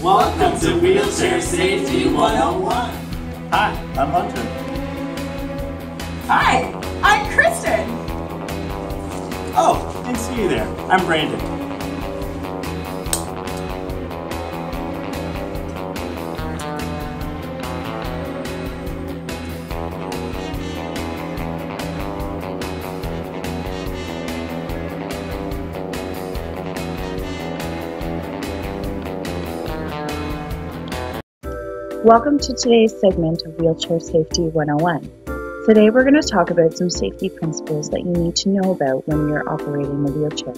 Welcome to Wheelchair Safety 101. Hi, I'm Hunter. Hi, I'm Kristen. Oh, didn't see you there. I'm Brandon. Welcome to today's segment of Wheelchair Safety 101. Today we're going to talk about some safety principles that you need to know about when you're operating a wheelchair.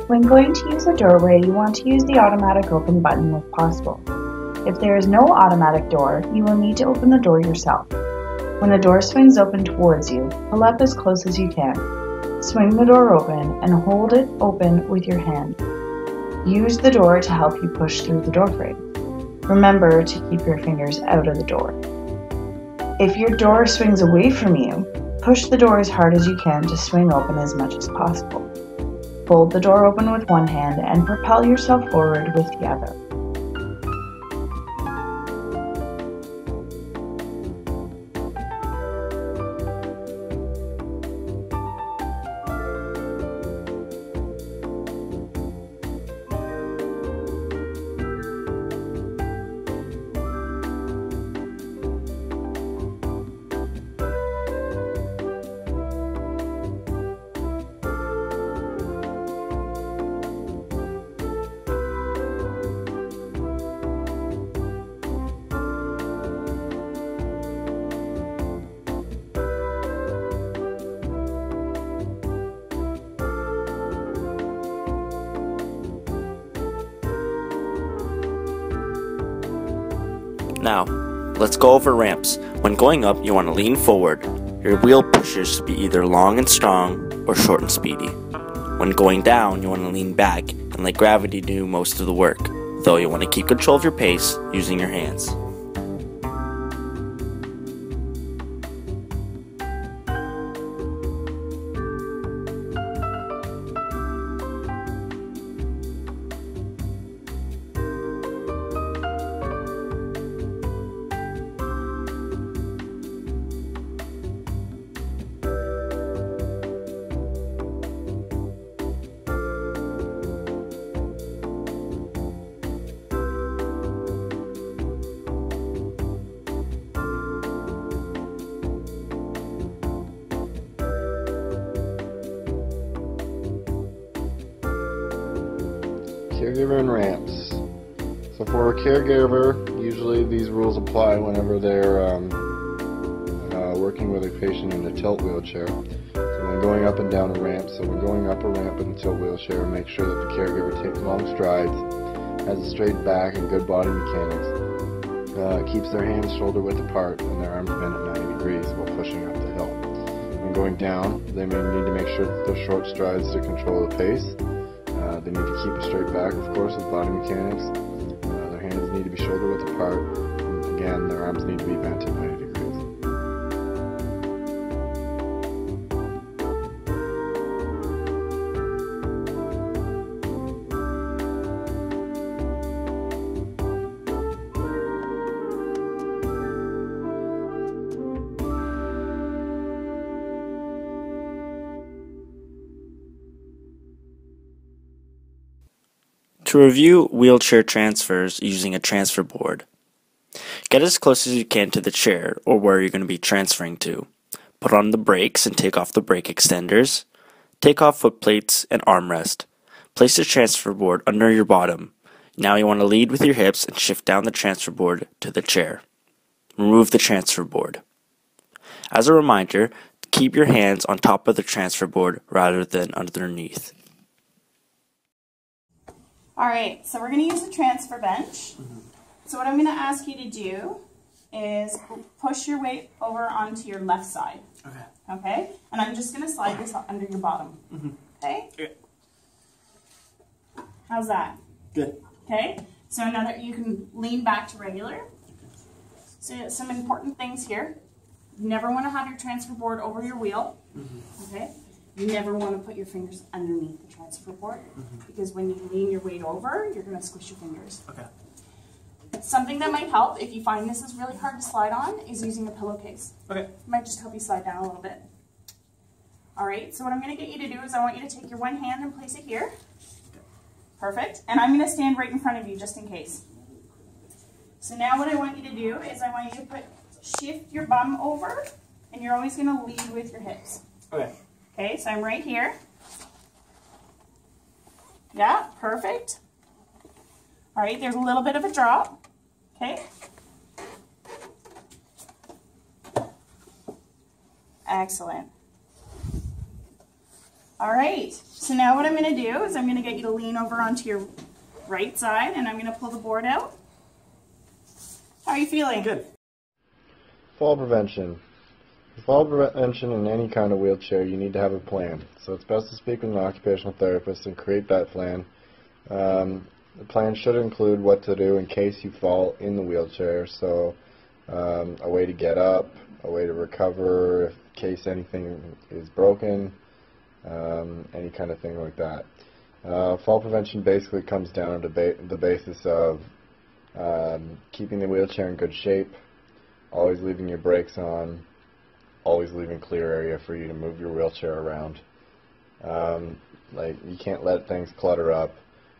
When going to use a doorway, you want to use the automatic open button if possible. If there is no automatic door, you will need to open the door yourself. When the door swings open towards you, pull up as close as you can. Swing the door open and hold it open with your hand. Use the door to help you push through the doorframe. Remember to keep your fingers out of the door. If your door swings away from you, push the door as hard as you can to swing open as much as possible. Hold the door open with one hand and propel yourself forward with the other. Now, let's go over ramps. When going up, you want to lean forward. Your wheel pushers should be either long and strong or short and speedy. When going down, you want to lean back and let gravity do most of the work, though you want to keep control of your pace using your hands. Caregiver and ramps. So for a caregiver, usually these rules apply whenever they're working with a patient in a tilt wheelchair. So when going up and down a ramp, when going up a ramp in a tilt wheelchair, make sure that the caregiver takes long strides, has a straight back and good body mechanics, keeps their hands shoulder width apart and their arms bent at 90 degrees while pushing up the hill. When going down, they may need to make sure that they're short strides to control the pace. They need to keep a straight back, of course, with body mechanics. Their hands need to be shoulder width apart. And again, their arms need to be bent at 90 degrees. To review wheelchair transfers using a transfer board, get as close as you can to the chair or where you're going to be transferring to. Put on the brakes and take off the brake extenders. Take off foot plates and armrest. Place the transfer board under your bottom. Now you want to lead with your hips and shift down the transfer board to the chair. Remove the transfer board. As a reminder, keep your hands on top of the transfer board rather than underneath. All right, so we're going to use a transfer bench. So what I'm going to ask you to do is push your weight over onto your left side. Okay. Okay? And I'm just going to slide this under your bottom. Okay? Okay. How's that? Good. Okay? So another, you can lean back to regular. So some important things here. You never want to have your transfer board over your wheel. Okay? You never want to put your fingers underneath the transfer board because when you lean your weight over, you're going to squish your fingers. Okay. Something that might help if you find this is really hard to slide on is using a pillowcase. Okay. It might just help you slide down a little bit. All right, so what I'm going to get you to do is I want you to take your one hand and place it here. Perfect. And I'm going to stand right in front of you just in case. So now what I want you to do is I want you to shift your bum over, and you're always going to lead with your hips. Okay. Okay, so I'm right here. Yeah, perfect. All right, there's a little bit of a drop. Okay. Excellent. All right, so now what I'm going to do is I'm going to get you to lean over onto your right side, and I'm going to pull the board out. How are you feeling? Good. Fall prevention. For fall prevention in any kind of wheelchair, you need to have a plan. So it's best to speak with an occupational therapist and create that plan. The plan should include what to do in case you fall in the wheelchair. So a way to get up, a way to recover in case anything is broken, any kind of thing like that. Fall prevention basically comes down to the basis of keeping the wheelchair in good shape, always leaving your brakes on, always leaving clear area for you to move your wheelchair around. Like, you can't let things clutter up,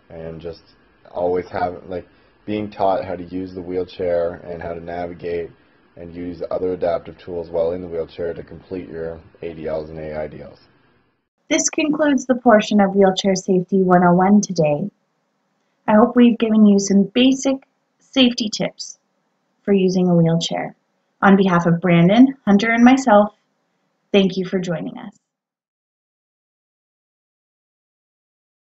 and just always have, like, being taught how to use the wheelchair and how to navigate and use other adaptive tools while in the wheelchair to complete your ADLs and AIDLs. This concludes the portion of Wheelchair Safety 101 today. I hope we've given you some basic safety tips for using a wheelchair. On behalf of Brandon, Hunter, and myself, thank you for joining us.